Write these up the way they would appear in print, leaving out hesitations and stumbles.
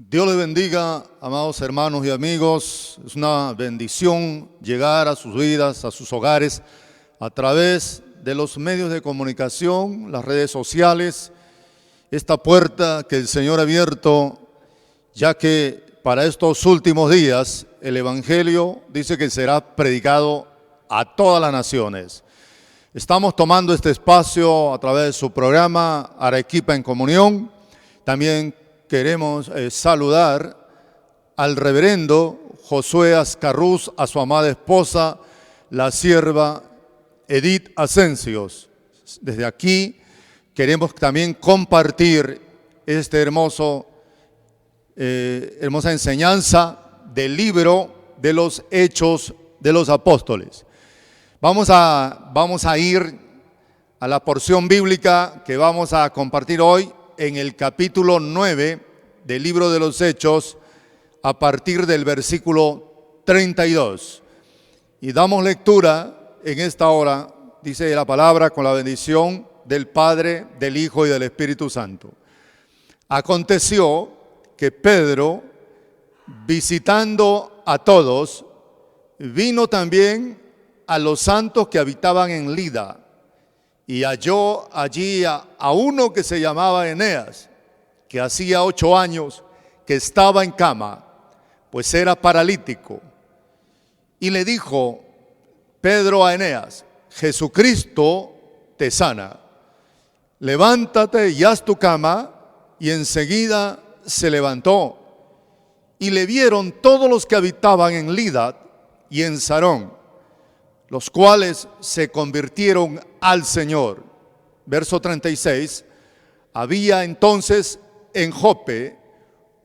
Dios les bendiga, amados hermanos y amigos. Es una bendición llegar a sus vidas, a sus hogares, a través de los medios de comunicación, las redes sociales, esta puerta que el Señor ha abierto, ya que para estos últimos días el Evangelio dice que será predicado a todas las naciones. Estamos tomando este espacio a través de su programa Arequipa en Comunión. También queremos saludar al reverendo Josué Ascarruz, a su amada esposa, la sierva Edith Asensios. Desde aquí queremos también compartir este hermosa enseñanza del libro de los Hechos de los Apóstoles. Vamos a ir a la porción bíblica que vamos a compartir hoy en el capítulo 9 del libro de los Hechos, a partir del versículo 32. Y damos lectura en esta hora, dice la palabra, con la bendición del Padre, del Hijo y del Espíritu Santo. Aconteció que Pedro, visitando a todos, vino también a los santos que habitaban en Lida, y halló allí a uno que se llamaba Eneas, que hacía 8 años que estaba en cama, pues era paralítico. Y le dijo Pedro a Eneas: Jesucristo te sana, levántate y haz tu cama. Y enseguida se levantó. Y le vieron todos los que habitaban en Lida y en Sarón, los cuales se convirtieron al Señor. Verso 36, había entonces en Jope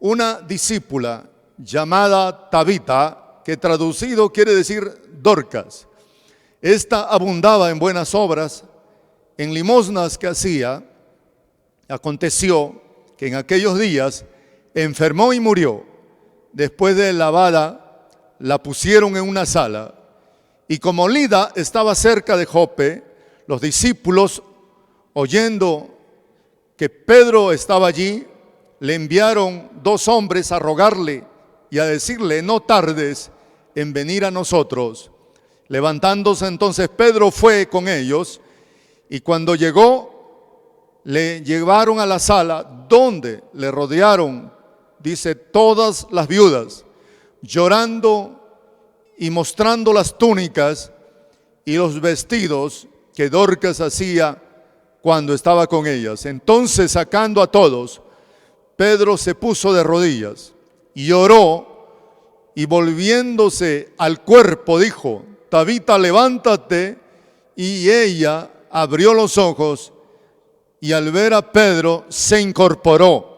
una discípula llamada Tabita, que traducido quiere decir Dorcas. Esta abundaba en buenas obras, en limosnas que hacía. Aconteció que en aquellos días enfermó y murió. Después de lavada, la pusieron en una sala. Y como Lida estaba cerca de Jope, los discípulos, oyendo que Pedro estaba allí, le enviaron 2 hombres a rogarle y a decirle: no tardes en venir a nosotros. Levantándose entonces Pedro fue con ellos, y cuando llegó, le llevaron a la sala, donde le rodearon, dice, todas las viudas, llorando y mostrando las túnicas y los vestidos que Dorcas hacía cuando estaba con ellas. Entonces, sacando a todos, Pedro se puso de rodillas y oró, y volviéndose al cuerpo dijo: Tabita, levántate. Y ella abrió los ojos, y al ver a Pedro se incorporó.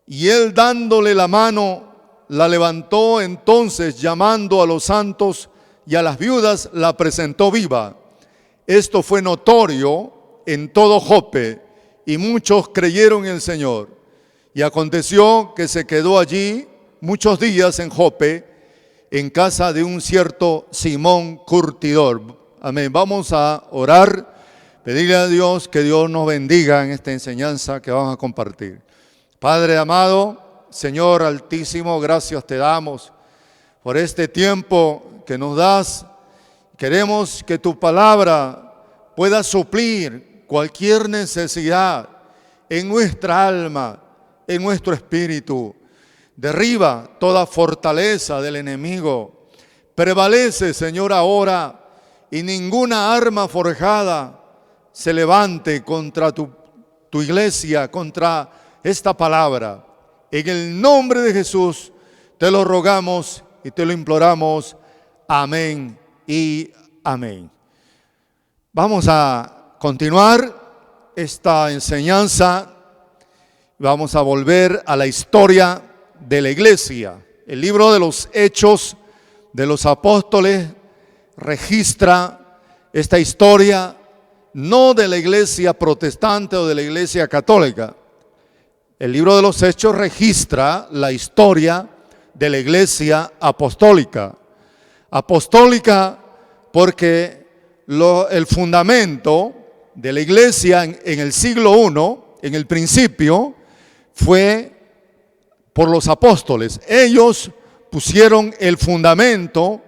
Y él, dándole la mano, la levantó. Entonces, llamando a los santos y a las viudas, la presentó viva. Esto fue notorio en todo Jope, y muchos creyeron en el Señor. Y aconteció que se quedó allí muchos días en Jope, en casa de un cierto Simón curtidor. Amén. Vamos a orar, pedirle a Dios que Dios nos bendiga en esta enseñanza que vamos a compartir. Padre amado, Señor altísimo, gracias te damos por este tiempo que nos das. Queremos que tu palabra pueda suplir cualquier necesidad en nuestra alma, en nuestro espíritu. Derriba toda fortaleza del enemigo. Prevalece, Señor, ahora, y ninguna arma forjada se levante contra tu iglesia, contra esta palabra. En el nombre de Jesús te lo rogamos y te lo imploramos. Amén y amén. Vamos a continuar esta enseñanza. Vamos a volver a la historia de la iglesia. El libro de los Hechos de los Apóstoles registra esta historia, no de la iglesia protestante o de la iglesia católica. El libro de los Hechos registra la historia de la iglesia apostólica. Apostólica porque el fundamento de la iglesia en el siglo I, en el principio, fue por los apóstoles. Ellos pusieron el fundamento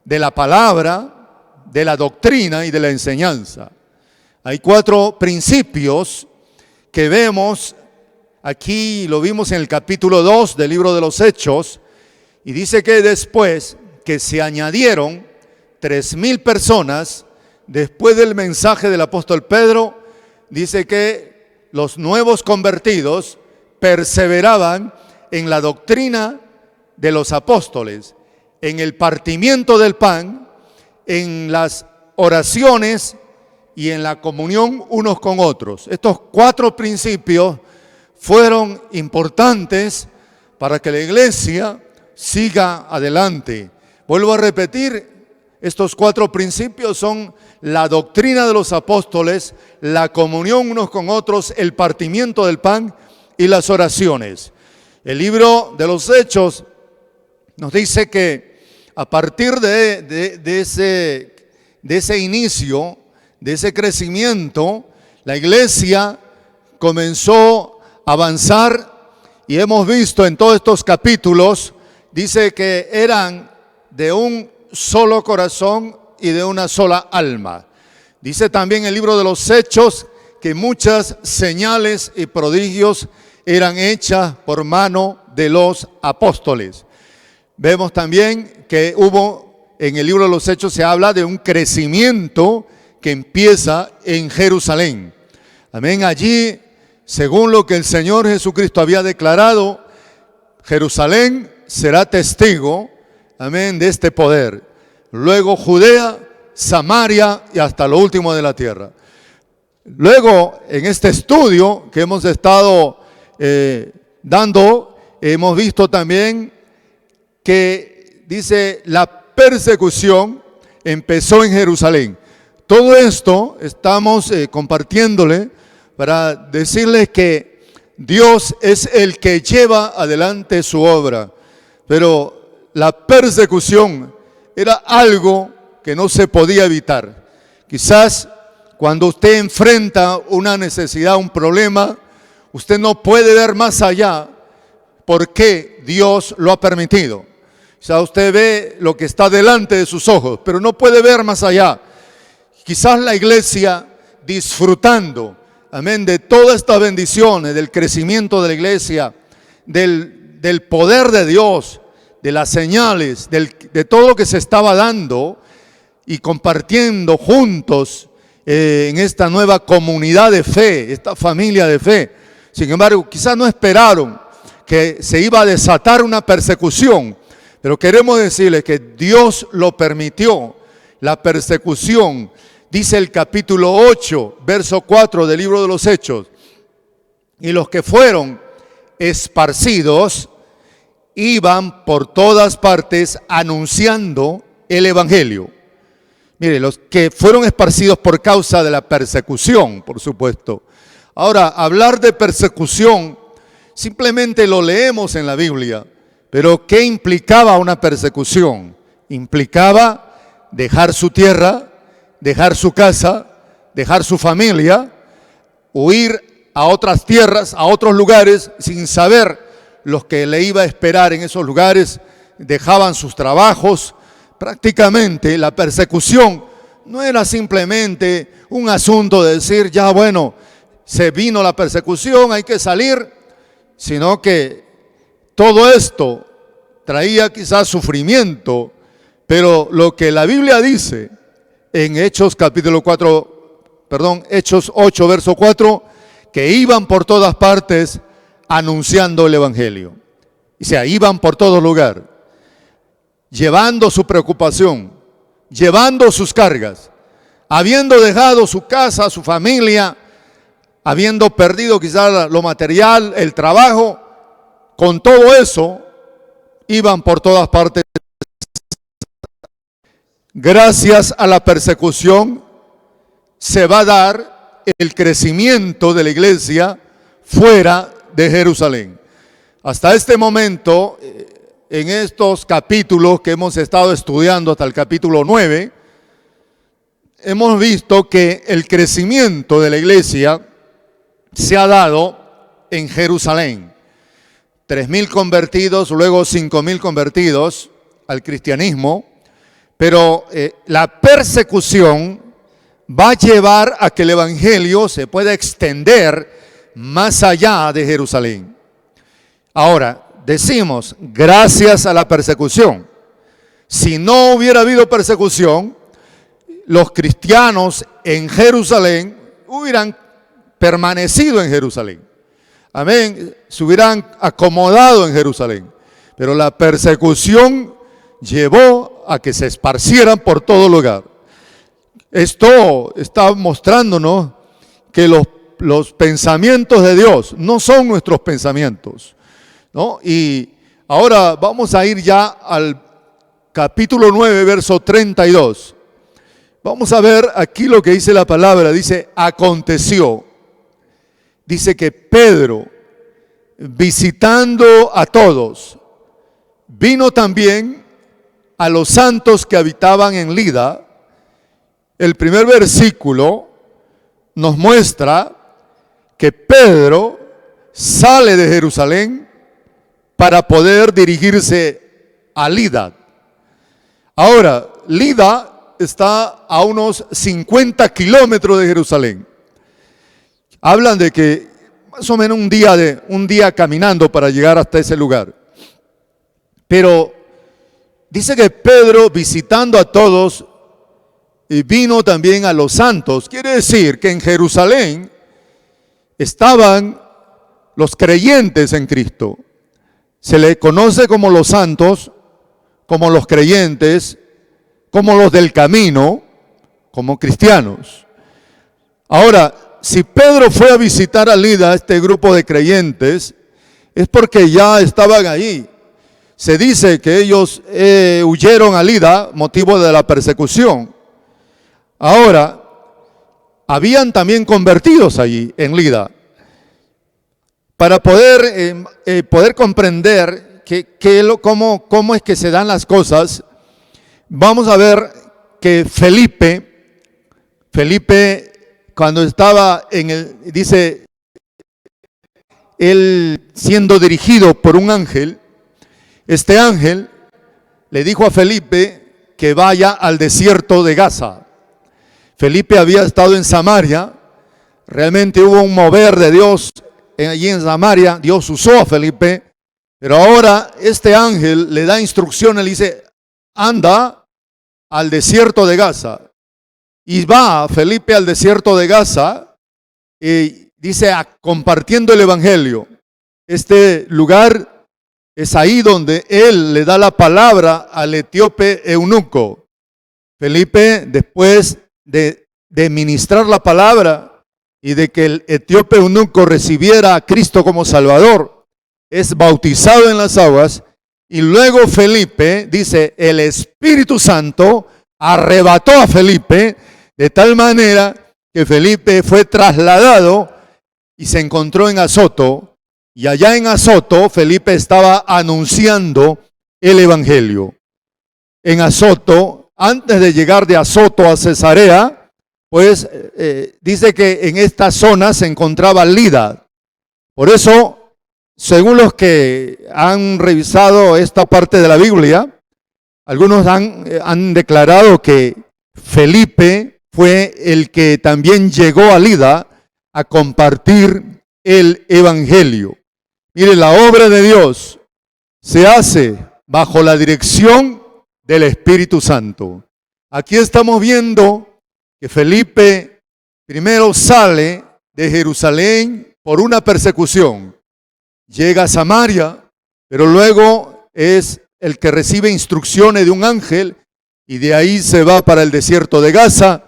de la palabra, de la doctrina y de la enseñanza. Hay 4 principios que vemos aquí, lo vimos en el capítulo 2 del libro de los Hechos, y dice que después que se añadieron 3,000 personas, después del mensaje del apóstol Pedro, dice que los nuevos convertidos perseveraban en la doctrina de los apóstoles, en el partimiento del pan, en las oraciones y en la comunión unos con otros. Estos 4 principios fueron importantes para que la iglesia siga adelante. Vuelvo a repetir, estos 4 principios son la doctrina de los apóstoles, la comunión unos con otros, el partimiento del pan y las oraciones. El libro de los Hechos nos dice que a partir de ese inicio, de ese crecimiento, la iglesia comenzó a avanzar, y hemos visto en todos estos capítulos, dice que eran de un solo corazón y de una sola alma. Dice también el libro de los Hechos que muchas señales y prodigios eran hechas por mano de los apóstoles. Vemos también que en el libro de los Hechos se habla de un crecimiento que empieza en Jerusalén. Amén. Allí, según lo que el Señor Jesucristo había declarado, Jerusalén será testigo, amén, de este poder. Luego Judea, Samaria y hasta lo último de la tierra. Luego, en este estudio que hemos estado dando, hemos visto también que dice la persecución empezó en Jerusalén. Todo esto estamos compartiéndole para decirles que Dios es el que lleva adelante su obra, pero la persecución era algo que no se podía evitar. Quizás cuando usted enfrenta una necesidad, un problema, usted no puede ver más allá porque Dios lo ha permitido. Quizás usted ve lo que está delante de sus ojos, pero no puede ver más allá. Quizás la iglesia disfrutando, amén, de todas estas bendiciones, del crecimiento de la iglesia, del poder de Dios, de las señales, de todo lo que se estaba dando y compartiendo juntos en esta nueva comunidad de fe, esta familia de fe. Sin embargo, quizás no esperaron que se iba a desatar una persecución, pero queremos decirles que Dios lo permitió, la persecución. Dice el capítulo 8, verso 4 del libro de los Hechos: y los que fueron esparcidos iban por todas partes anunciando el evangelio. Mire, los que fueron esparcidos por causa de la persecución, por supuesto. Ahora, hablar de persecución simplemente lo leemos en la Biblia, pero ¿qué implicaba una persecución? Implicaba dejar su tierra, dejar su casa, dejar su familia, huir a otras tierras, a otros lugares, sin saber lo que le iba a esperar en esos lugares. Dejaban sus trabajos. Prácticamente la persecución no era simplemente un asunto de decir, ya bueno, se vino la persecución, hay que salir, sino que todo esto traía quizás sufrimiento, pero lo que la Biblia dice en Hechos Hechos 8, verso 4, que iban por todas partes anunciando el evangelio. O sea, iban por todo lugar, llevando su preocupación, llevando sus cargas, habiendo dejado su casa, su familia, habiendo perdido quizás lo material, el trabajo. Con todo eso, iban por todas partes. Gracias a la persecución se va a dar el crecimiento de la iglesia fuera de Jerusalén. Hasta este momento, en estos capítulos que hemos estado estudiando hasta el capítulo 9, hemos visto que el crecimiento de la iglesia se ha dado en Jerusalén. 3.000 convertidos, luego 5.000 convertidos al cristianismo, pero la persecución va a llevar a que el evangelio se pueda extender más allá de Jerusalén. Ahora, decimos, gracias a la persecución. Si no hubiera habido persecución, los cristianos en Jerusalén hubieran permanecido en Jerusalén. Amén. Se hubieran acomodado en Jerusalén. Pero la persecución llevó a que se esparcieran por todo lugar. Esto está mostrándonos que los pensamientos de Dios no son nuestros pensamientos, ¿no? Y ahora vamos a ir ya al capítulo 9, verso 32. Vamos a ver aquí lo que dice la palabra. Dice, aconteció. Dice que Pedro, visitando a todos, vino también a los santos que habitaban en Lida. El primer versículo nos muestra que Pedro sale de Jerusalén para poder dirigirse a Lida. Ahora, Lida está a unos 50 kilómetros de Jerusalén. Hablan de que más o menos un día caminando para llegar hasta ese lugar. Pero dice que Pedro, visitando a todos, vino también a los santos. Quiere decir que en Jerusalén estaban los creyentes en Cristo. Se le conoce como los santos, como los creyentes, como los del camino, como cristianos. Ahora, si Pedro fue a visitar a Lida, este grupo de creyentes, es porque ya estaban ahí. Se dice que ellos huyeron a Lida, motivo de la persecución. Ahora, habían también convertidos allí en Lida. Para poder comprender cómo es que se dan las cosas, vamos a ver que Felipe, cuando estaba dice, él siendo dirigido por un ángel, este ángel le dijo a Felipe que vaya al desierto de Gaza. Felipe había estado en Samaria, realmente hubo un mover de Dios allí en Samaria, Dios usó a Felipe, pero ahora este ángel le da instrucciones, le dice, anda al desierto de Gaza. Y va Felipe al desierto de Gaza, y dice, compartiendo el evangelio. Este lugar es ahí donde él le da la palabra al etíope eunuco. Felipe, después de ministrar la palabra y de que el etíope eunuco recibiera a Cristo como Salvador, es bautizado en las aguas, y luego Felipe, dice, el Espíritu Santo arrebató a Felipe, de tal manera que Felipe fue trasladado y se encontró en Azoto, y allá en Azoto Felipe estaba anunciando el evangelio. En Azoto, antes de llegar de Azoto a Cesarea, pues dice que en esta zona se encontraba Lida. Por eso, según los que han revisado esta parte de la Biblia, algunos han declarado que Felipe fue el que también llegó a Lida a compartir el evangelio. Mire, la obra de Dios se hace bajo la dirección del Espíritu Santo. Aquí estamos viendo que Felipe primero sale de Jerusalén por una persecución, llega a Samaria, pero luego es el que recibe instrucciones de un ángel y de ahí se va para el desierto de Gaza,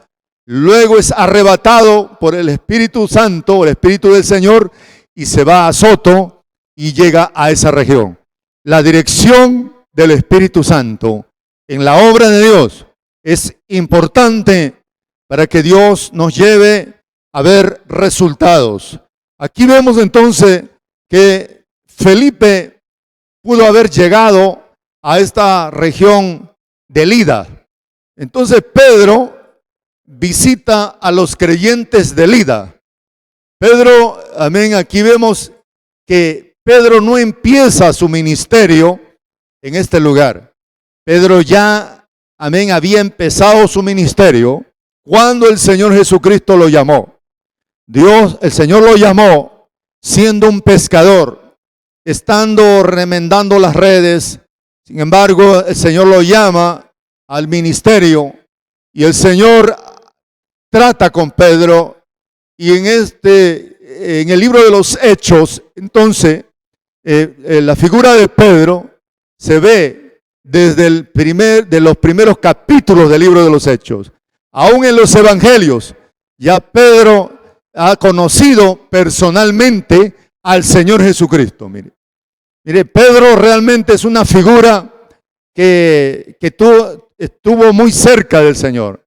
luego es arrebatado por el Espíritu Santo, el Espíritu del Señor, y se va a Azoto y llega a esa región. La dirección del Espíritu Santo en la obra de Dios es importante para que Dios nos lleve a ver resultados. Aquí vemos entonces que Felipe pudo haber llegado a esta región de Lida. Entonces Pedro visita a los creyentes de Lida. Pedro, amén, aquí vemos que Pedro no empieza su ministerio en este lugar. Pedro ya, amén, había empezado su ministerio cuando el Señor Jesucristo lo llamó. El Señor lo llamó siendo un pescador, estando remendando las redes. Sin embargo, el Señor lo llama al ministerio y el Señor trata con Pedro. Y en el libro de los Hechos, entonces, la figura de Pedro se ve desde de los primeros capítulos del libro de los Hechos. Aún en los evangelios, ya Pedro ha conocido personalmente al Señor Jesucristo. Mire, Pedro realmente es una figura que estuvo muy cerca del Señor.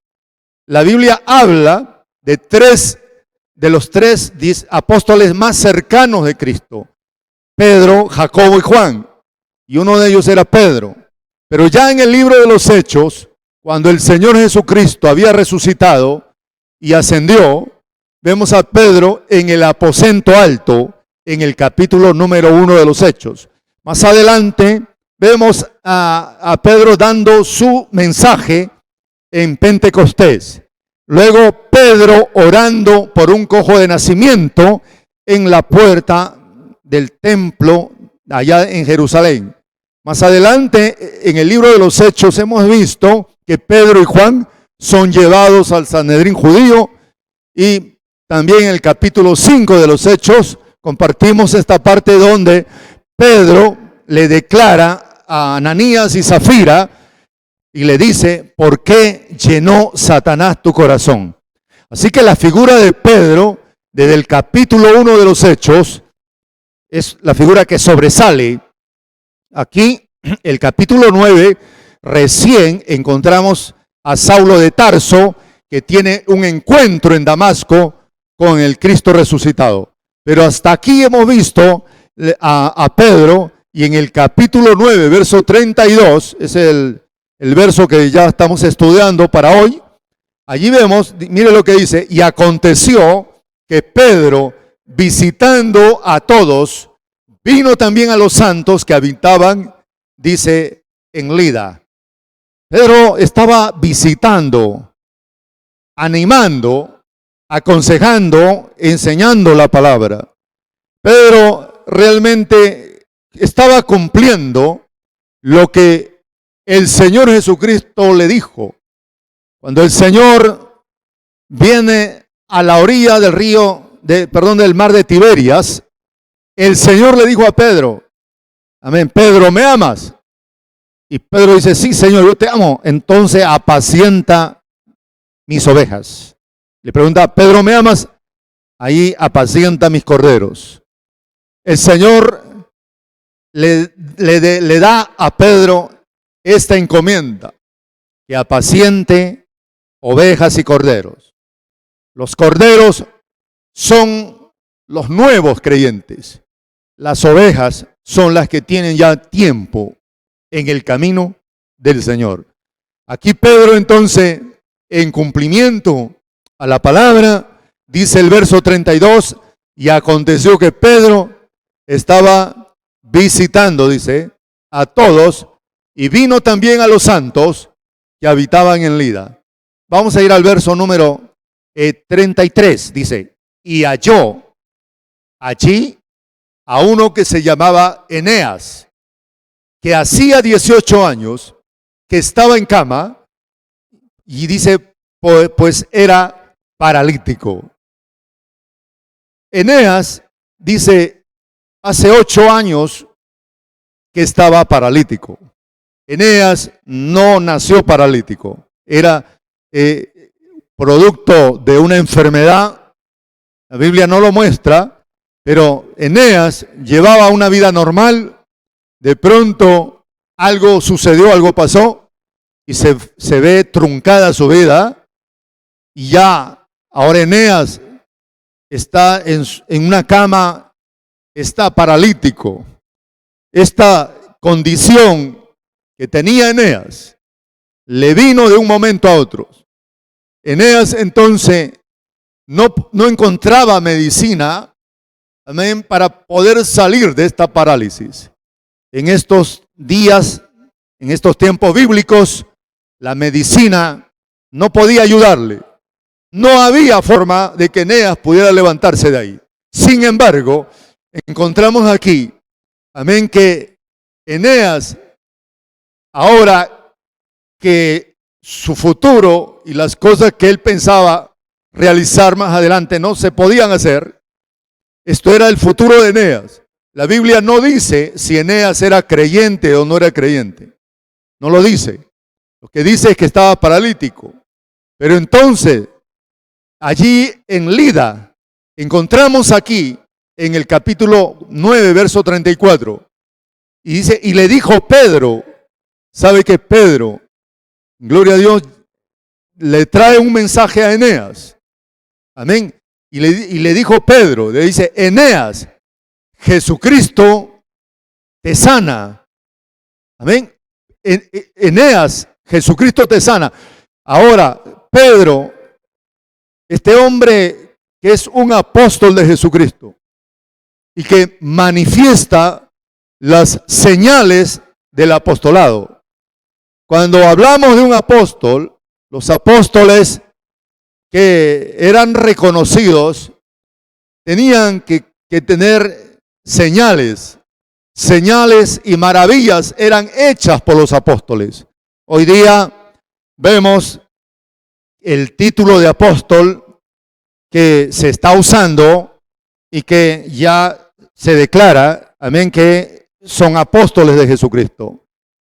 La Biblia habla de los tres apóstoles más cercanos de Cristo: Pedro, Jacobo y Juan. Y uno de ellos era Pedro. Pero ya en el libro de los Hechos, cuando el Señor Jesucristo había resucitado y ascendió, vemos a Pedro en el aposento alto, en el capítulo número 1 de los Hechos. Más adelante vemos a Pedro dando su mensaje en Pentecostés. Luego Pedro orando por un cojo de nacimiento en la puerta del templo allá en Jerusalén. Más adelante, en el libro de los Hechos, hemos visto que Pedro y Juan son llevados al Sanedrín judío, y también en el capítulo 5 de los Hechos compartimos esta parte donde Pedro le declara a Ananías y Zafira y le dice: ¿por qué llenó Satanás tu corazón? Así que la figura de Pedro, desde el capítulo 1 de los Hechos, es la figura que sobresale. Aquí, el capítulo 9, recién encontramos a Saulo de Tarso, que tiene un encuentro en Damasco con el Cristo resucitado. Pero hasta aquí hemos visto a Pedro, y en el capítulo 9, verso 32, es el verso que ya estamos estudiando para hoy. Allí vemos, mire lo que dice: y aconteció que Pedro, visitando a todos, vino también a los santos que habitaban, dice, en Lida. Pedro estaba visitando, animando, aconsejando, enseñando la palabra. Pedro realmente estaba cumpliendo lo que el Señor Jesucristo le dijo. Cuando el Señor viene a la orilla del mar de Tiberias, el Señor le dijo a Pedro: amén, Pedro, ¿me amas? Y Pedro dice: sí, Señor, yo te amo. Entonces apacienta mis ovejas. Le pregunta: Pedro, ¿me amas? Ahí apacienta mis corderos. El Señor le da a Pedro esta encomienda: que apaciente ovejas y corderos. Los corderos son los nuevos creyentes. Las ovejas son las que tienen ya tiempo en el camino del Señor. Aquí Pedro, entonces, en cumplimiento a la palabra, dice el verso 32, y aconteció que Pedro estaba visitando, dice, a todos, y vino también a los santos que habitaban en Lida. Vamos a ir al verso número 33, dice: y halló allí a uno que se llamaba Eneas, que hacía 18 años que estaba en cama, y dice, pues era paralítico. Eneas, dice, hace 8 años que estaba paralítico. Eneas no nació paralítico, era producto de una enfermedad. La Biblia no lo muestra, pero Eneas llevaba una vida normal. De pronto algo sucedió, algo pasó, y se ve truncada su vida, y ya ahora Eneas está en una cama, está paralítico. Esta condición que tenía Eneas le vino de un momento a otro. Eneas entonces no encontraba medicina amén, para poder salir de esta parálisis. En estos días, en estos tiempos bíblicos, la medicina no podía ayudarle. No había forma de que Eneas pudiera levantarse de ahí. Sin embargo, encontramos aquí, amén, que Eneas, ahora que su futuro y las cosas que él pensaba realizar más adelante no se podían hacer, esto era el futuro de Eneas. La Biblia no dice si Eneas era creyente o no era creyente. No lo dice. Lo que dice es que estaba paralítico. Pero entonces, allí en Lida, encontramos aquí en el capítulo 9, verso 34, y dice, y le dijo Pedro, ¿sabe que Pedro, gloria a Dios, le trae un mensaje a Eneas? Amén. Y le dijo Pedro, le dice, Eneas, Jesucristo te sana. Amén. Eneas, Jesucristo te sana. Ahora, Pedro, este hombre que es un apóstol de Jesucristo y que manifiesta las señales del apostolado. Cuando hablamos de un apóstol, los apóstoles que eran reconocidos tenían que tener señales y maravillas eran hechas por los apóstoles. Hoy día vemos el título de apóstol que se está usando y que ya se declara, amén, que son apóstoles de Jesucristo.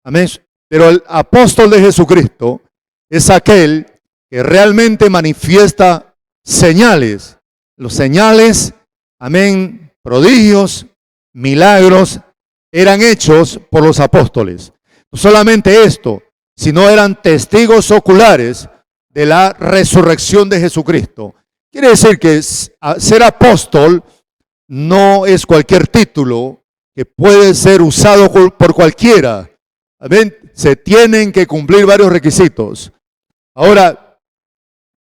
Amén. Pero el apóstol de Jesucristo es aquel que realmente manifiesta señales. Los señales, amén, prodigios, milagros, eran hechos por los apóstoles. No solamente esto, sino eran testigos oculares de la resurrección de Jesucristo. Quiere decir que ser apóstol no es cualquier título que puede ser usado por cualquiera. Amén. Se tienen que cumplir varios requisitos. Ahora,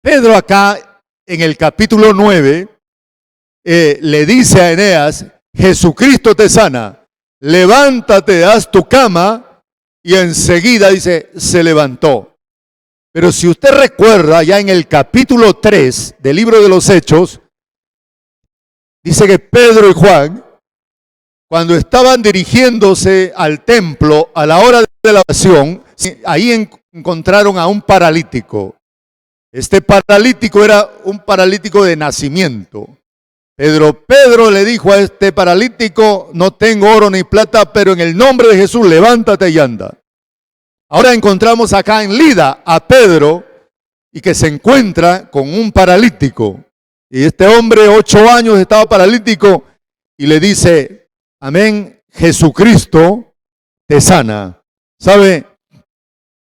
Pedro acá en el capítulo 9 le dice a Eneas, Jesucristo te sana, levántate, haz tu cama, y enseguida dice, se levantó. Pero si usted recuerda, ya en el capítulo 3 del libro de los Hechos, dice que Pedro y Juan, cuando estaban dirigiéndose al templo a la hora de la oración, ahí encontraron a un paralítico. Este paralítico era un paralítico de nacimiento. Pedro le dijo a este paralítico, no tengo oro ni plata, pero en el nombre de Jesús levántate y anda. Ahora encontramos acá en Lida a Pedro y que se encuentra con un paralítico. Y este hombre 8 años estaba paralítico y le dice, amén, Jesucristo te sana. ¿Sabe?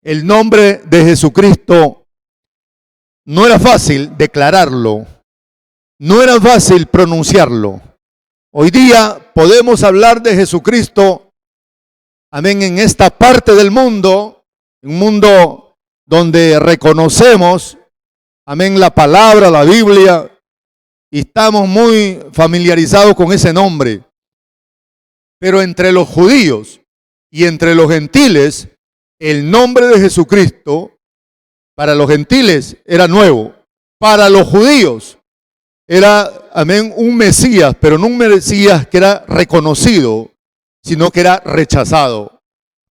El nombre de Jesucristo no era fácil declararlo. No era fácil pronunciarlo. Hoy día podemos hablar de Jesucristo, amén, en esta parte del mundo, un mundo donde reconocemos, amén, la palabra, la Biblia, y estamos muy familiarizados con ese nombre. Pero entre los judíos y entre los gentiles, el nombre de Jesucristo para los gentiles era nuevo. Para los judíos era, amén, un Mesías, pero no un Mesías que era reconocido, sino que era rechazado.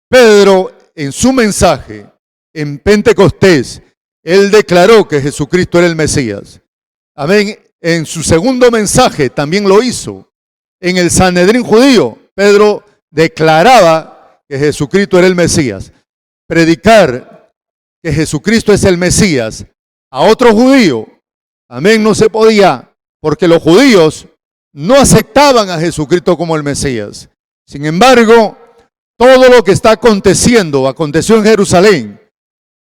Pedro, en su mensaje, en Pentecostés, él declaró que Jesucristo era el Mesías. Amén. En su segundo mensaje también lo hizo. En el Sanedrín judío, Pedro declaraba que Jesucristo era el Mesías. Predicar que Jesucristo es el Mesías a otro judío, amén, no se podía, porque los judíos no aceptaban a Jesucristo como el Mesías. Sin embargo, todo lo que está aconteció en Jerusalén,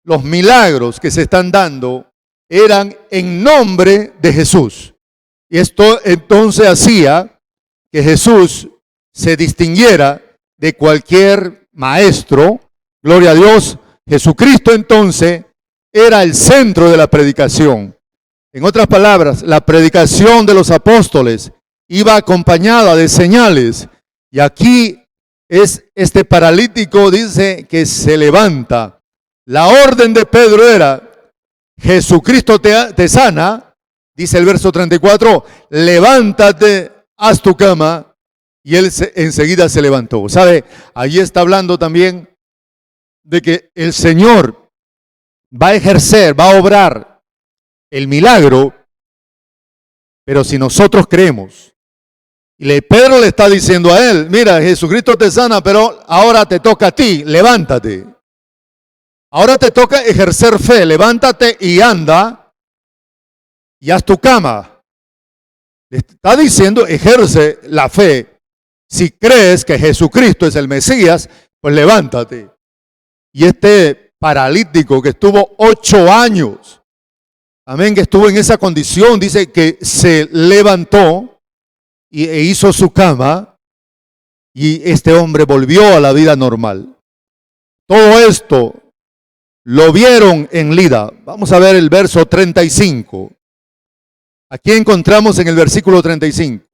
los milagros que se están dando, eran en nombre de Jesús. Y esto entonces hacía que Jesús se distinguiera de cualquier maestro. Gloria a Dios. Jesucristo entonces era el centro de la predicación. En otras palabras, la predicación de los apóstoles iba acompañada de señales. Y aquí es este paralítico, dice que se levanta. La orden de Pedro era: Jesucristo te sana, dice el verso 34, levántate, haz tu cama. Y él enseguida se levantó. ¿Sabe? Allí está hablando también de que el Señor va a ejercer, va a obrar el milagro, pero si nosotros creemos. Y Pedro le está diciendo a él: mira, Jesucristo te sana, pero ahora te toca a ti, levántate. Ahora te toca ejercer fe, levántate y anda y haz tu cama. Le está diciendo: ejerce la fe. Si crees que Jesucristo es el Mesías, pues levántate. Y este paralítico que estuvo 8 años, amén, que estuvo en esa condición, dice que se levantó e hizo su cama, y este hombre volvió a la vida normal. Todo esto lo vieron en Lida. Vamos a ver el verso 35. Aquí encontramos en el versículo 35.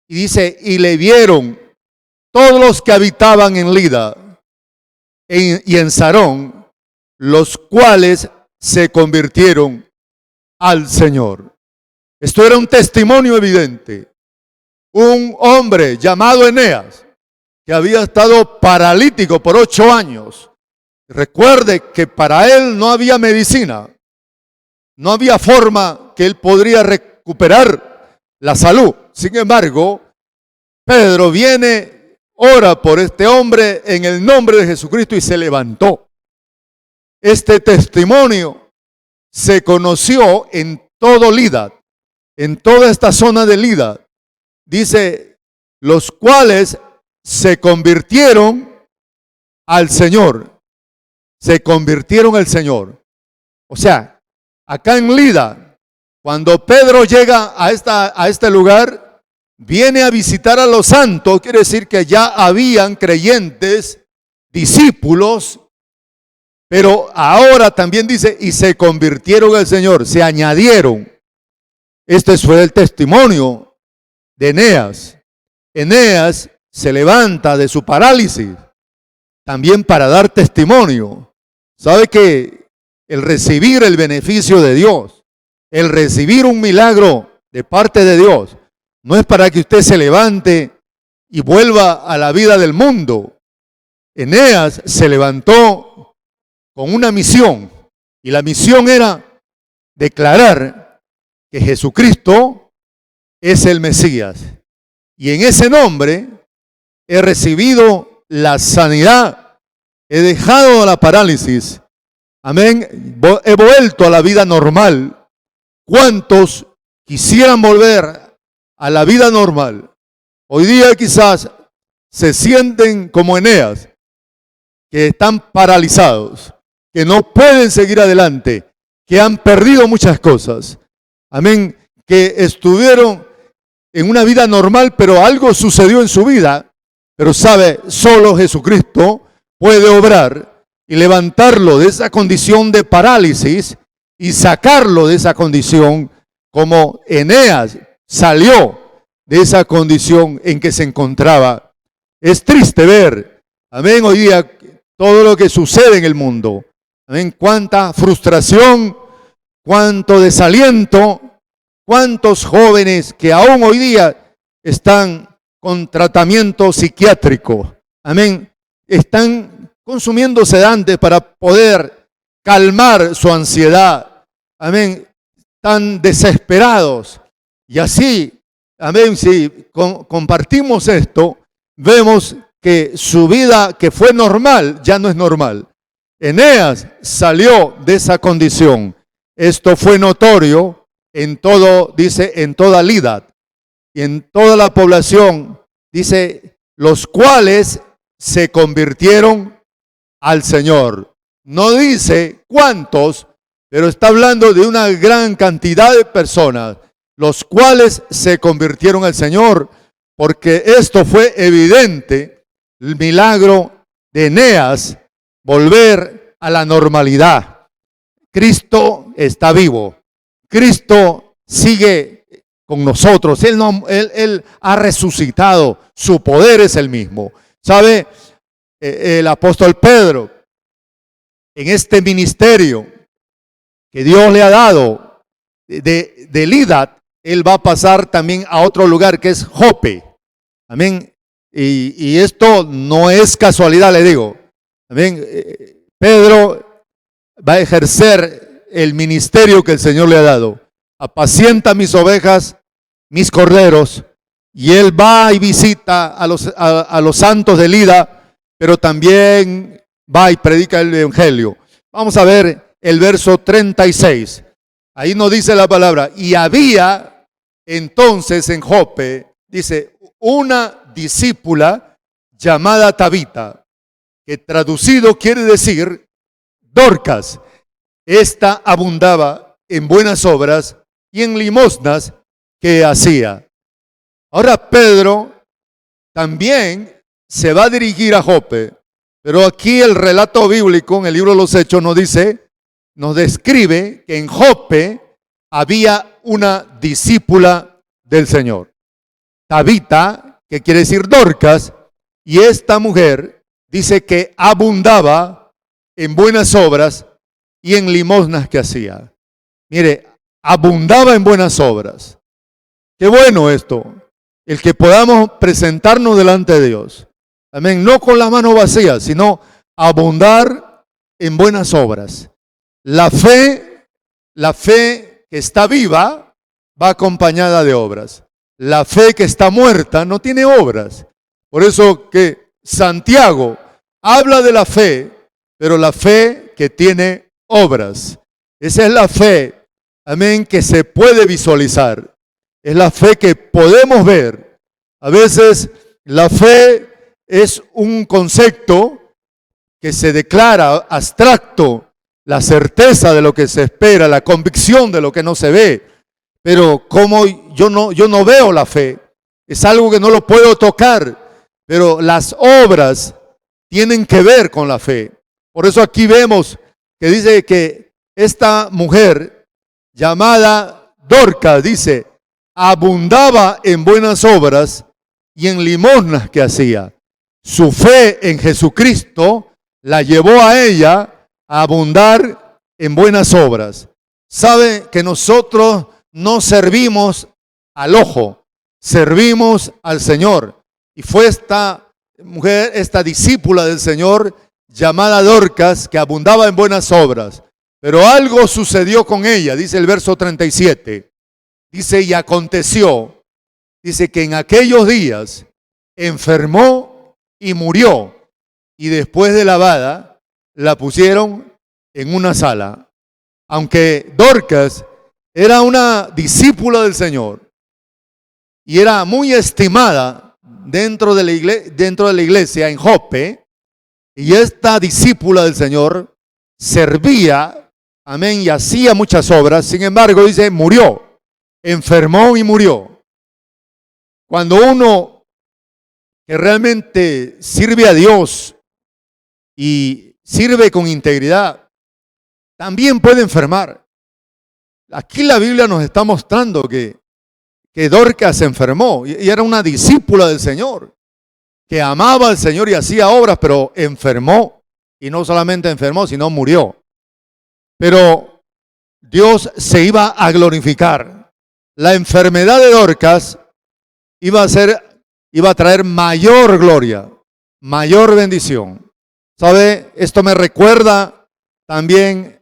Y dice: y le vieron todos los que habitaban en Lida y en Sarón, los cuales se convirtieron al Señor. Esto era un testimonio evidente. Un hombre llamado Eneas, que había estado paralítico por 8 años. Recuerde que para él no había medicina, no había forma que él podría recuperar la salud. Sin embargo, Pedro viene, ora por este hombre en el nombre de Jesucristo y se levantó. Este testimonio se conoció en todo Lida, en toda esta zona de Lida. Dice: los cuales se convirtieron al Señor. Se convirtieron al Señor. O sea, acá en Lida, cuando Pedro llega a este lugar, viene a visitar a los santos. Quiere decir que ya habían creyentes, discípulos, pero ahora también dice: y se convirtieron al Señor, se añadieron. Este fue el testimonio de Eneas. Eneas se levanta de su parálisis también para dar testimonio. ¿Sabe que el recibir el beneficio de Dios, el recibir un milagro de parte de Dios, no es para que usted se levante y vuelva a la vida del mundo? Eneas se levantó con una misión, y la misión era declarar que Jesucristo es el Mesías. Y en ese nombre he recibido la sanidad, he dejado la parálisis, amén, he vuelto a la vida normal. ¿Cuántos quisieran volver a la vida normal? Hoy día quizás se sienten como Eneas, que están paralizados, que no pueden seguir adelante, que han perdido muchas cosas, amén, que estuvieron en una vida normal, pero algo sucedió en su vida. Pero sabe, solo Jesucristo puede obrar y levantarlo de esa condición de parálisis y sacarlo de esa condición, como Eneas salió de esa condición en que se encontraba. Es triste ver, amén, hoy día todo lo que sucede en el mundo. Amén, cuánta frustración, cuánto desaliento, cuántos jóvenes que aún hoy día están con tratamiento psiquiátrico, amén, están consumiendo sedantes para poder calmar su ansiedad, amén, tan desesperados. Y así, amén, si compartimos esto, vemos que su vida que fue normal ya no es normal. Eneas salió de esa condición. Esto fue notorio en todo, dice, en toda Lida y en toda la población, dice, los cuales se convirtieron al Señor. No dice cuántos, pero está hablando de una gran cantidad de personas, los cuales se convirtieron al Señor, porque esto fue evidente, el milagro de Eneas, volver a la normalidad. Cristo está vivo. Cristo sigue con nosotros. Él ha resucitado. Su poder es el mismo. ¿Sabe? El apóstol Pedro, en este ministerio que Dios le ha dado de Lida, él va a pasar también a otro lugar que es Jope. Amén. Y esto no es casualidad, le digo. Amén. Pedro va a ejercer el ministerio que el Señor le ha dado. Apacienta mis ovejas, mis corderos. Y él va y visita a los santos de Lida, pero también va y predica el evangelio. Vamos a ver el verso 36. Ahí nos dice la palabra: y había entonces en Jope, dice, una discípula llamada Tabita, que traducido quiere decir Dorcas. Esta abundaba en buenas obras y en limosnas que hacía. Ahora Pedro también se va a dirigir a Jope, pero aquí el relato bíblico en el libro de los Hechos nos describe que en Jope había una discípula del Señor, Tabita, que quiere decir Dorcas, y esta mujer dice que abundaba en buenas obras y en limosnas que hacía. Mire, abundaba en buenas obras. Qué bueno esto, el que podamos presentarnos delante de Dios. Amén. No con las manos vacías, sino abundar en buenas obras. La fe que está viva va acompañada de obras. La fe que está muerta no tiene obras. Por eso que Santiago habla de la fe, pero la fe que tiene obras. Esa es la fe, amén, que se puede visualizar. Es la fe que podemos ver. A veces la fe es un concepto que se declara abstracto, la certeza de lo que se espera, la convicción de lo que no se ve. Pero como yo no veo la fe, es algo que no lo puedo tocar, pero las obras tienen que ver con la fe. Por eso aquí vemos que dice que esta mujer llamada Dorcas, dice, abundaba en buenas obras y en limosnas que hacía. Su fe en Jesucristo la llevó a ella a abundar en buenas obras. Sabe que nosotros no servimos al ojo, servimos al Señor. Y fue esta mujer, esta discípula del Señor, llamada Dorcas, que abundaba en buenas obras. Pero algo sucedió con ella, dice el verso 37. Dice, y aconteció, dice que en aquellos días enfermó y murió. Y después de lavada, la pusieron en una sala. Aunque Dorcas era una discípula del Señor y era muy estimada dentro de la iglesia en Jope, y esta discípula del Señor servía, amén, y hacía muchas obras. Sin embargo, dice, murió, enfermó y murió. Cuando uno que realmente sirve a Dios y sirve con integridad, también puede enfermar. Aquí la Biblia nos está mostrando que Dorcas se enfermó y era una discípula del Señor, que amaba al Señor y hacía obras, pero enfermó. Y no solamente enfermó, sino murió. Pero Dios se iba a glorificar. La enfermedad de Dorcas iba a traer mayor gloria, mayor bendición. ¿Sabe? Esto me recuerda también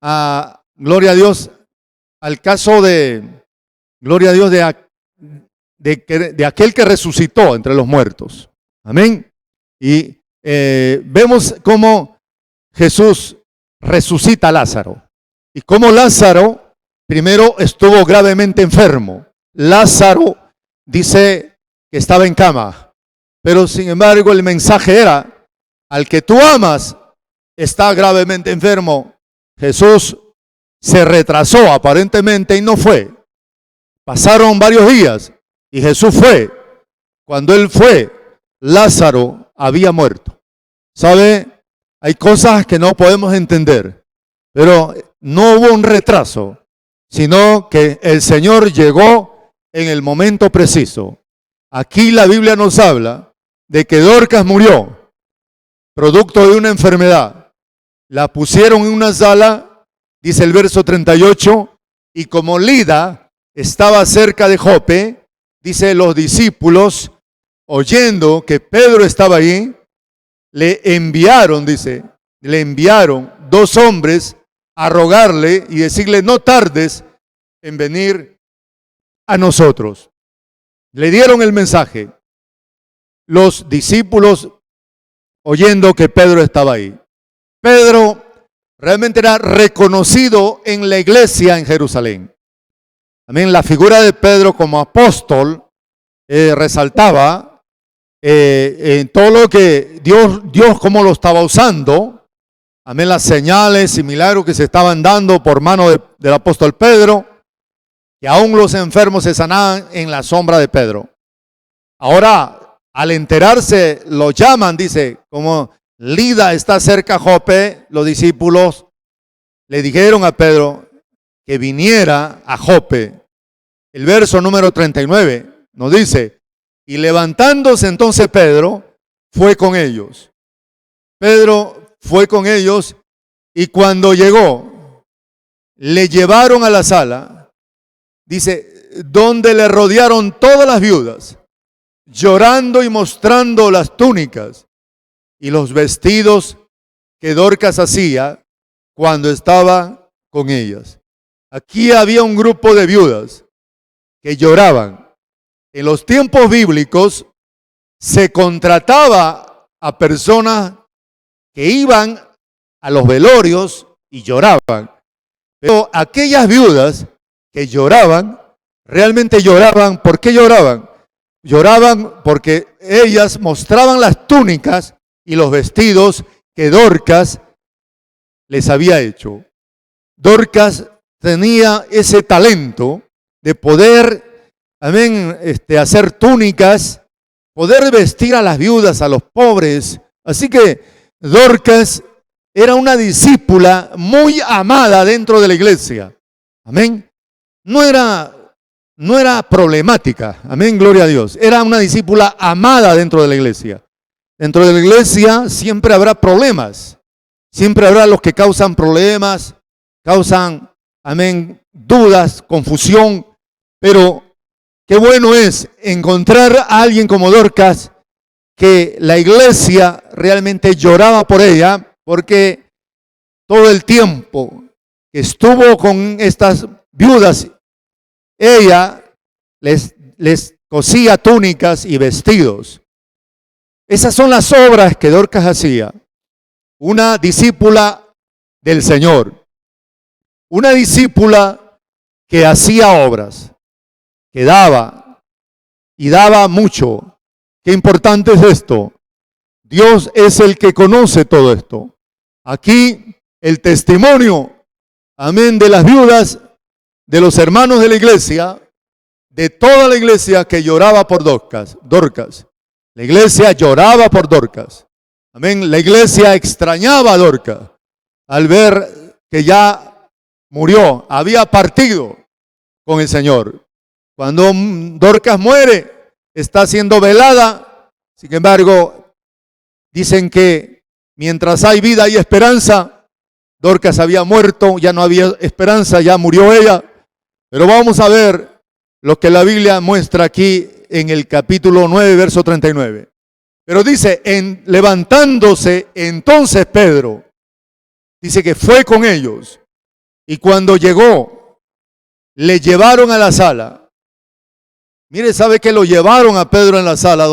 a, gloria a Dios, al caso de, gloria a Dios, de aquel que resucitó entre los muertos. Amén. Y vemos cómo Jesús resucita a Lázaro. Y cómo Lázaro primero estuvo gravemente enfermo. Lázaro dice que estaba en cama. Pero sin embargo el mensaje era, al que tú amas está gravemente enfermo. Jesús se retrasó aparentemente y no fue. Pasaron varios días y Jesús fue. Cuando Él fue, Lázaro había muerto. ¿Sabe? Hay cosas que no podemos entender, pero no hubo un retraso, sino que el Señor llegó en el momento preciso. Aquí la Biblia nos habla de que Dorcas murió, producto de una enfermedad. La pusieron en una sala, dice el verso 38, y como Lida estaba cerca de Jope, dice los discípulos, oyendo que Pedro estaba ahí, le enviaron 2 hombres a rogarle y decirle, no tardes en venir a nosotros. Le dieron el mensaje. Los discípulos oyendo que Pedro estaba ahí. Pedro realmente era reconocido en la iglesia en Jerusalén. Amén. La figura de Pedro como apóstol resaltaba en todo lo que Dios cómo lo estaba usando. Amén. Las señales y milagros que se estaban dando por mano del apóstol Pedro. Y aún los enfermos se sanaban en la sombra de Pedro. Ahora, al enterarse, lo llaman, dice, como Lida está cerca a Jope, los discípulos le dijeron a Pedro que viniera a Jope. El verso número 39 nos dice, y levantándose entonces Pedro, fue con ellos. Pedro fue con ellos y cuando llegó, le llevaron a la sala. Dice, donde le rodearon todas las viudas, llorando y mostrando las túnicas y los vestidos que Dorcas hacía cuando estaba con ellas. Aquí había un grupo de viudas que lloraban. En los tiempos bíblicos se contrataba a personas que iban a los velorios y lloraban. Pero aquellas viudas que lloraban, realmente lloraban. ¿Por qué lloraban? Lloraban porque ellas mostraban las túnicas y los vestidos que Dorcas les había hecho. Dorcas tenía ese talento de poder, amén, hacer túnicas, poder vestir a las viudas, a los pobres. Así que Dorcas era una discípula muy amada dentro de la iglesia. Amén. No era problemática. Amén, gloria a Dios. Era una discípula amada dentro de la iglesia. Dentro de la iglesia siempre habrá problemas. Siempre habrá los que causan problemas, causan, amén, dudas, confusión. Pero qué bueno es encontrar a alguien como Dorcas, que la iglesia realmente lloraba por ella, porque todo el tiempo que estuvo con estas viudas, ella les cosía túnicas y vestidos. Esas son las obras que Dorcas hacía. Una discípula del Señor. Una discípula que hacía obras, que daba y daba mucho. Qué importante es esto. Dios es el que conoce todo esto. Aquí el testimonio, amén, de las viudas, de los hermanos de la iglesia, de toda la iglesia que lloraba por Dorcas. La iglesia lloraba por Dorcas. Amén. La iglesia extrañaba a Dorcas al ver que ya murió, había partido con el Señor. Cuando Dorcas muere, está siendo velada. Sin embargo, dicen que mientras hay vida hay esperanza. Dorcas había muerto, ya no había esperanza, ya murió ella. Pero vamos a ver lo que la Biblia muestra aquí en el capítulo 9, verso 39. Pero dice, levantándose entonces Pedro, dice que fue con ellos. Y cuando llegó, le llevaron a la sala. Mire, ¿sabe que lo llevaron a Pedro en la sala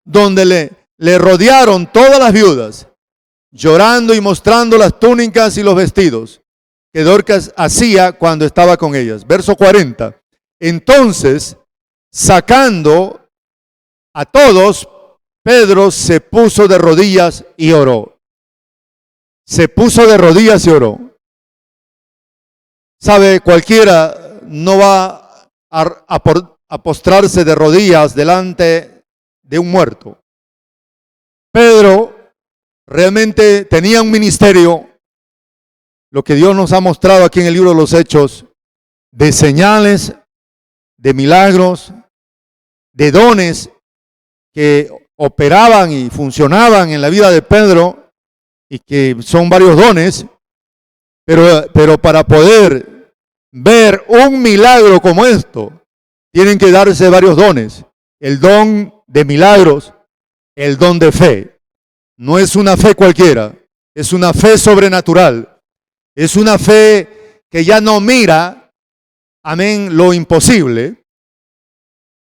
donde le rodearon todas las viudas, llorando y mostrando las túnicas y los vestidos que Dorcas hacía cuando estaba con ellas? Verso 40. Entonces, sacando a todos, Pedro se puso de rodillas y oró. Se puso de rodillas y oró. Sabe, cualquiera no va a postrarse de rodillas delante de un muerto. Pedro realmente tenía un ministerio, lo que Dios nos ha mostrado aquí en el libro de los Hechos, de señales de milagros, de dones que operaban y funcionaban en la vida de Pedro, y que son varios dones, pero para poder ver un milagro como esto, tienen que darse varios dones. El don de milagros, el don de fe. No es una fe cualquiera, es una fe sobrenatural. Es una fe que ya no mira, amén, lo imposible.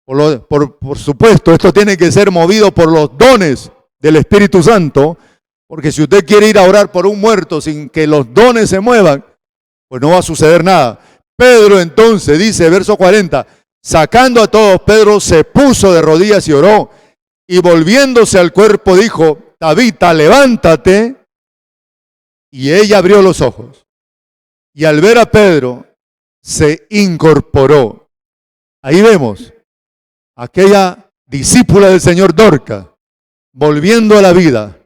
Por supuesto, esto tiene que ser movido por los dones del Espíritu Santo, porque si usted quiere ir a orar por un muerto sin que los dones se muevan, pues no va a suceder nada. Pedro entonces dice, verso 40, sacando a todos, Pedro se puso de rodillas y oró, y volviéndose al cuerpo dijo, Tabita, levántate. Y ella abrió los ojos, y al ver a Pedro, se incorporó. Ahí vemos aquella discípula del Señor Dorca, volviendo a la vida.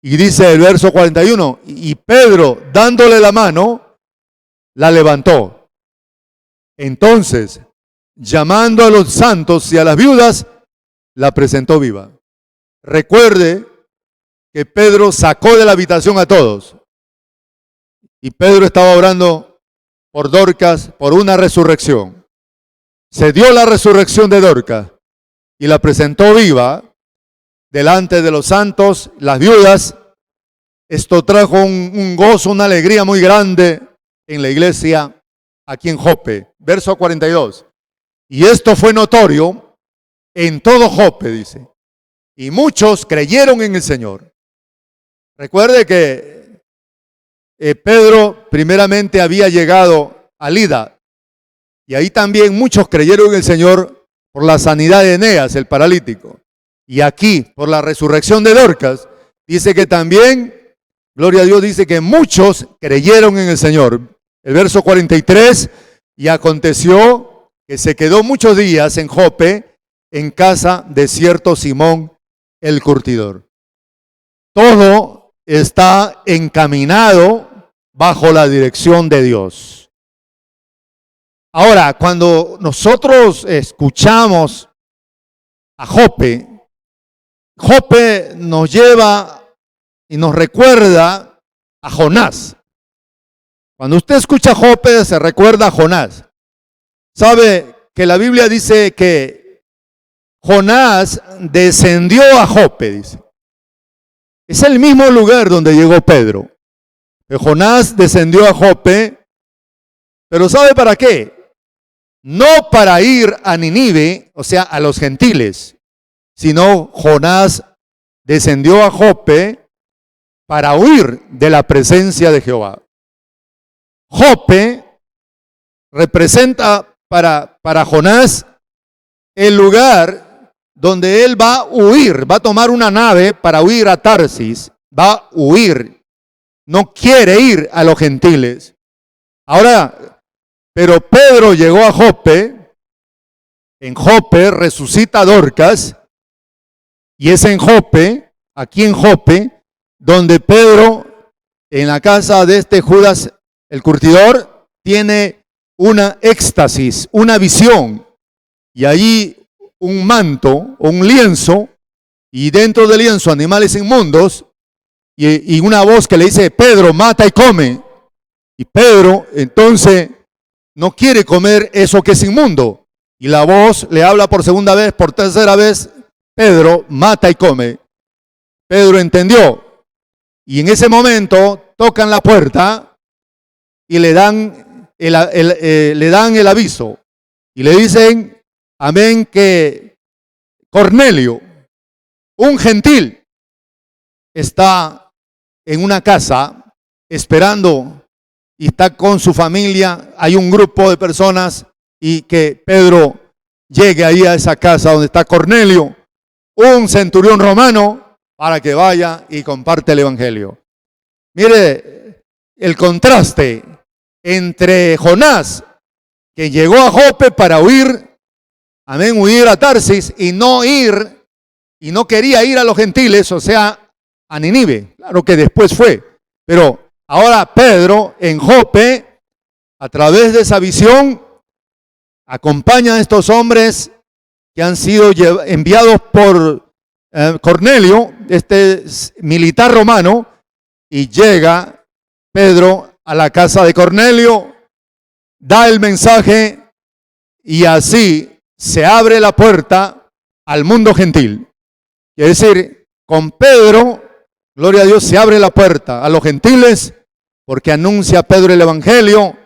Y dice el verso 41, y Pedro, dándole la mano, la levantó. Entonces, llamando a los santos y a las viudas, la presentó viva. Recuerde que Pedro sacó de la habitación a todos. Y Pedro estaba orando por Dorcas, por una resurrección. Se dio la resurrección de Dorcas y la presentó viva delante de los santos, las viudas. Esto trajo un gozo, una alegría muy grande en la iglesia aquí en Jope. Verso 42. Y esto fue notorio en todo Jope, dice. Y muchos creyeron en el Señor. Recuerde que Pedro primeramente había llegado a Lida. Y ahí también muchos creyeron en el Señor por la sanidad de Eneas, el paralítico. Y aquí, por la resurrección de Dorcas, dice que también, gloria a Dios, dice que muchos creyeron en el Señor. El verso 43, y aconteció que se quedó muchos días en Jope, en casa de cierto Simón el curtidor. Todo está encaminado bajo la dirección de Dios. Ahora, cuando nosotros escuchamos a Jope, Jope nos lleva y nos recuerda a Jonás. Cuando usted escucha a Jope, se recuerda a Jonás. Sabe que la Biblia dice que Jonás descendió a Jope, dice. Es el mismo lugar donde llegó Pedro. Jonás descendió a Jope, pero ¿sabe para qué? No para ir a Nínive, o sea, a los gentiles, sino Jonás descendió a Jope para huir de la presencia de Jehová. Jope representa para Jonás el lugar donde él va a huir, va a tomar una nave para huir a Tarsis, va a huir, no quiere ir a los gentiles. Ahora, pero Pedro llegó a Jope, en Jope resucita a Dorcas, y es en Jope, aquí en Jope, donde Pedro, en la casa de este Judas el curtidor, tiene una éxtasis, una visión, y allí un manto o un lienzo, y dentro del lienzo animales inmundos, y una voz que le dice, Pedro, mata y come. Y Pedro entonces no quiere comer eso que es inmundo. Y la voz le habla por segunda vez, por tercera vez, Pedro, mata y come. Pedro entendió. Y en ese momento tocan la puerta y le dan el aviso. Y le dicen, amén, que Cornelio, un gentil, está en una casa esperando y está con su familia. Hay un grupo de personas y que Pedro llegue ahí a esa casa donde está Cornelio, un centurión romano, para que vaya y comparte el evangelio. Mire el contraste entre Jonás, que llegó a Jope para huir, amén, huir a Tarsis y no quería ir a los gentiles, o sea, a Nínive. Claro que después fue, pero ahora Pedro en Jope, a través de esa visión, acompaña a estos hombres que han sido enviados por Cornelio, este militar romano, y llega Pedro a la casa de Cornelio, da el mensaje y así se abre la puerta al mundo gentil. Quiere decir, con Pedro, gloria a Dios, se abre la puerta a los gentiles porque anuncia Pedro el evangelio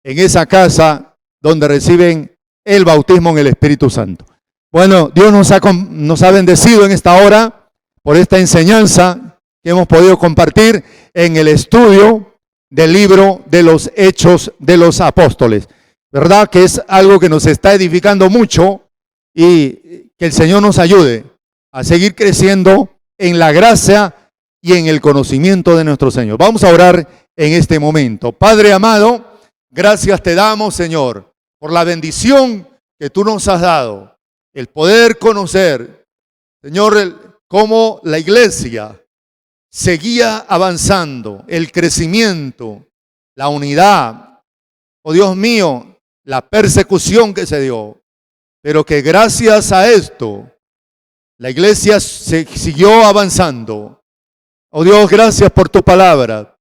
en esa casa donde reciben el bautismo en el Espíritu Santo. Bueno, Dios nos ha bendecido en esta hora por esta enseñanza que hemos podido compartir en el estudio del libro de los Hechos de los Apóstoles. ¿Verdad? Que es algo que nos está edificando mucho y que el Señor nos ayude a seguir creciendo en la gracia y en el conocimiento de nuestro Señor. Vamos a orar en este momento. Padre amado, gracias te damos, Señor, por la bendición que tú nos has dado, el poder conocer, Señor, cómo la iglesia seguía avanzando, el crecimiento, la unidad, oh Dios mío, la persecución que se dio, pero que gracias a esto la iglesia se siguió avanzando. Oh Dios, gracias por tu palabra.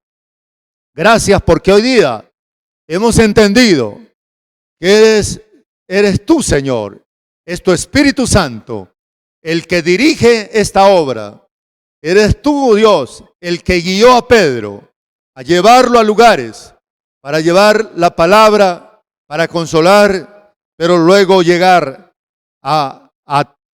Gracias porque hoy día hemos entendido que eres tú, Señor, es tu Espíritu Santo el que dirige esta obra. Eres tú, Dios, el que guió a Pedro a llevarlo a lugares para llevar la palabra, para consolar, pero luego llegar a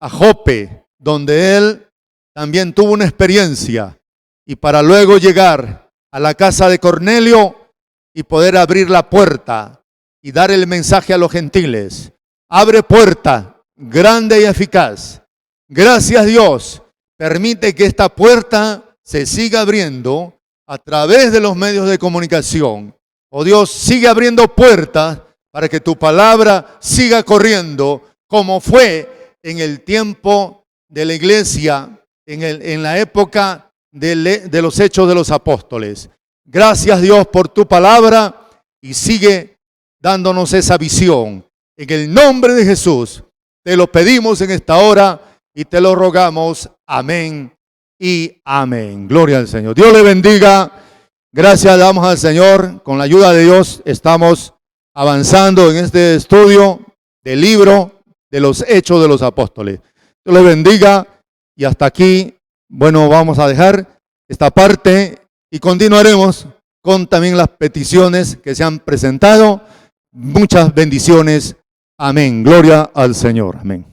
Jope, donde él también tuvo una experiencia, y para luego llegar a la casa de Cornelio y poder abrir la puerta y dar el mensaje a los gentiles. Abre puerta grande y eficaz. Gracias, Dios. Permite que esta puerta se siga abriendo a través de los medios de comunicación. Oh Dios, sigue abriendo puertas para que tu palabra siga corriendo como fue en el tiempo de la iglesia, en la época de los Hechos de los Apóstoles. Gracias, Dios, por tu palabra y sigue dándonos esa visión. En el nombre de Jesús te lo pedimos en esta hora y te lo rogamos. Amén y amén. Gloria al Señor. Dios le bendiga. Gracias damos al Señor. Con la ayuda de Dios estamos avanzando en este estudio del libro de los Hechos de los Apóstoles. Dios le bendiga y hasta aquí, bueno, vamos a dejar esta parte y continuaremos con también las peticiones que se han presentado. Muchas bendiciones. Amén. Gloria al Señor. Amén.